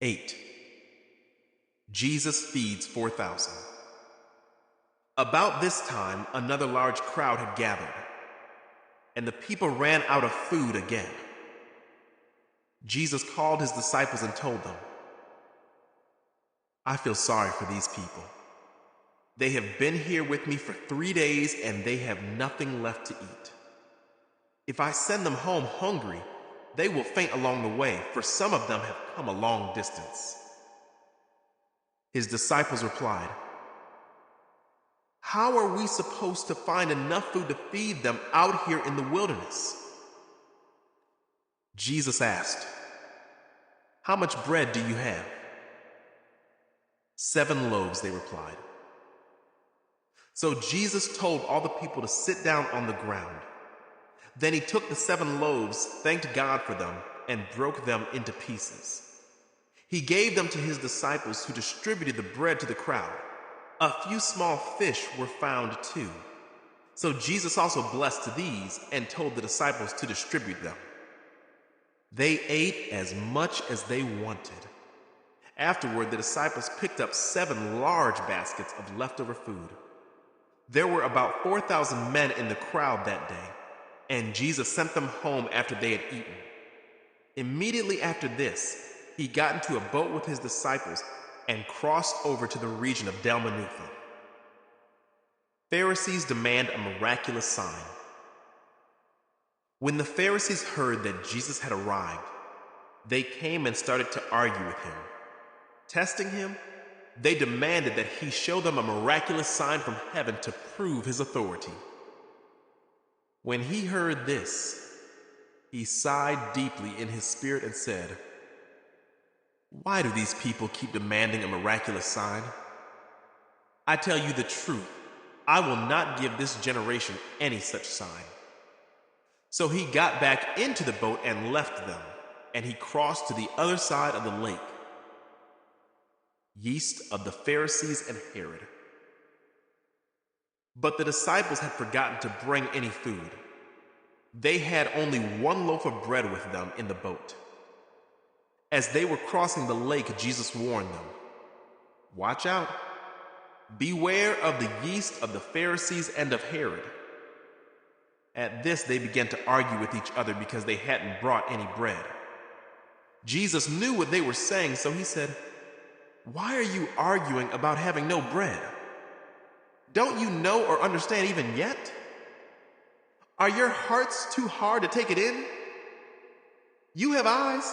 8. Jesus feeds 4,000. About this time, another large crowd had gathered, and the people ran out of food again. Jesus called his disciples and told them, "I feel sorry for these people. They have been here with me for 3 days and they have nothing left to eat. If I send them home hungry, they will faint along the way, for some of them have come a long distance." His disciples replied, "How are we supposed to find enough food to feed them out here in the wilderness?" Jesus asked, "How much bread do you have?" 7 loaves, they replied. So Jesus told all the people to sit down on the ground. Then he took the 7 loaves, thanked God for them, and broke them into pieces. He gave them to his disciples, who distributed the bread to the crowd. A few small fish were found too. So Jesus also blessed these and told the disciples to distribute them. They ate as much as they wanted. Afterward, the disciples picked up 7 large baskets of leftover food. There were about 4,000 men in the crowd that day, and Jesus sent them home after they had eaten. Immediately after this, he got into a boat with his disciples and crossed over to the region of Dalmanutha. Pharisees demand a miraculous sign. When the Pharisees heard that Jesus had arrived, they came and started to argue with him. Testing him, they demanded that he show them a miraculous sign from heaven to prove his authority. When he heard this, he sighed deeply in his spirit and said, "Why do these people keep demanding a miraculous sign? I tell you the truth, I will not give this generation any such sign." So he got back into the boat and left them, and he crossed to the other side of the lake. Yeast of the Pharisees and Herod. But the disciples had forgotten to bring any food. They had only 1 loaf of bread with them in the boat. As they were crossing the lake, Jesus warned them, "Watch out. Beware of the yeast of the Pharisees and of Herod." At this, they began to argue with each other because they hadn't brought any bread. Jesus knew what they were saying, so he said, "Why are you arguing about having no bread? Don't you know or understand even yet? Are your hearts too hard to take it in? You have eyes.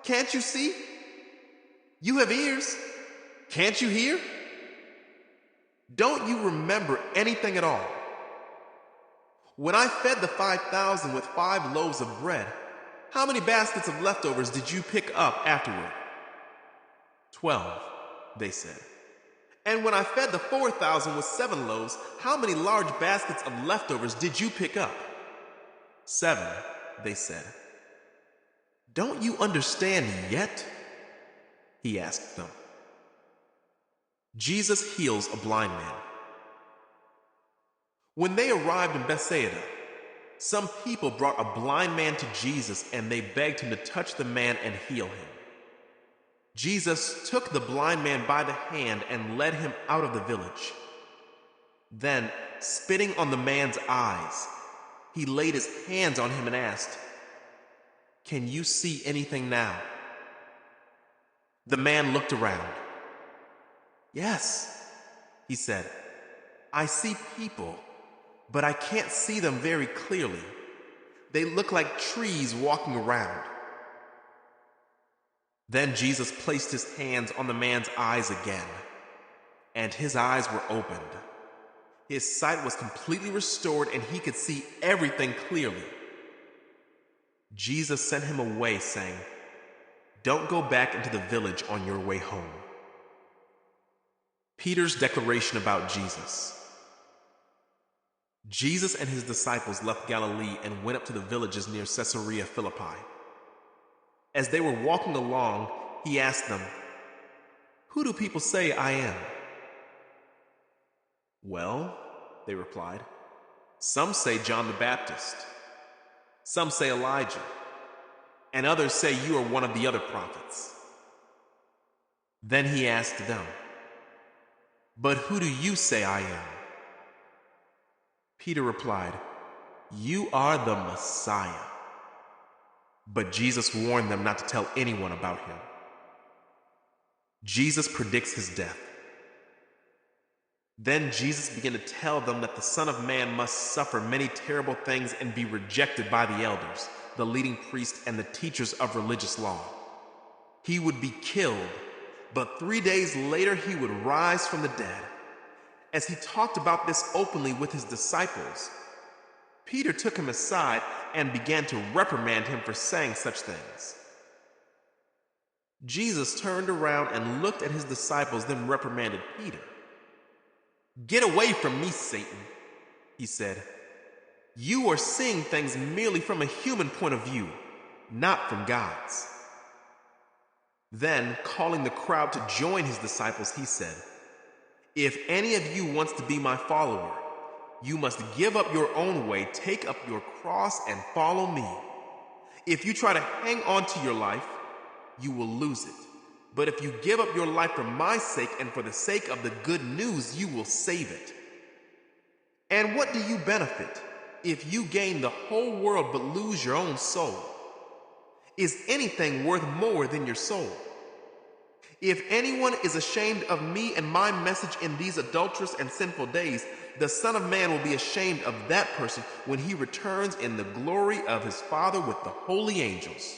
Can't you see? You have ears. Can't you hear? Don't you remember anything at all? When I fed the 5,000 with 5 loaves of bread, how many baskets of leftovers did you pick up afterward?" 12, they said. "And when I fed the 4,000 with 7 loaves, how many large baskets of leftovers did you pick up?" 7, they said. "Don't you understand yet?" he asked them. Jesus heals a blind man. When they arrived in Bethsaida, some people brought a blind man to Jesus, and they begged him to touch the man and heal him. Jesus took the blind man by the hand and led him out of the village. Then, spitting on the man's eyes, he laid his hands on him and asked, "Can you see anything now?" The man looked around. "Yes," he said, "I see people, but I can't see them very clearly. They look like trees walking around." Then Jesus placed his hands on the man's eyes again, and his eyes were opened. His sight was completely restored, and he could see everything clearly. Jesus sent him away, saying, "Don't go back into the village on your way home." Peter's declaration about Jesus. Jesus and his disciples left Galilee and went up to the villages near Caesarea Philippi. As they were walking along, he asked them, "Who do people say I am?" "Well," they replied, "some say John the Baptist, some say Elijah, and others say you are one of the other prophets." Then he asked them, "But who do you say I am?" Peter replied, "You are the Messiah." But Jesus warned them not to tell anyone about him. Jesus predicts his death. Then Jesus began to tell them that the Son of Man must suffer many terrible things and be rejected by the elders, the leading priests, and the teachers of religious law. He would be killed, but 3 days later he would rise from the dead. As he talked about this openly with his disciples, Peter took him aside and began to reprimand him for saying such things. Jesus turned around and looked at his disciples, then reprimanded Peter. "Get away from me, Satan," he said. "You are seeing things merely from a human point of view, not from God's." Then, calling the crowd to join his disciples, he said, "If any of you wants to be my follower, you must give up your own way, take up your cross, and follow me. If you try to hang on to your life, you will lose it. But if you give up your life for my sake and for the sake of the good news, you will save it. And what do you benefit if you gain the whole world but lose your own soul? Is anything worth more than your soul? If anyone is ashamed of me and my message in these adulterous and sinful days, the Son of Man will be ashamed of that person when he returns in the glory of his Father with the holy angels."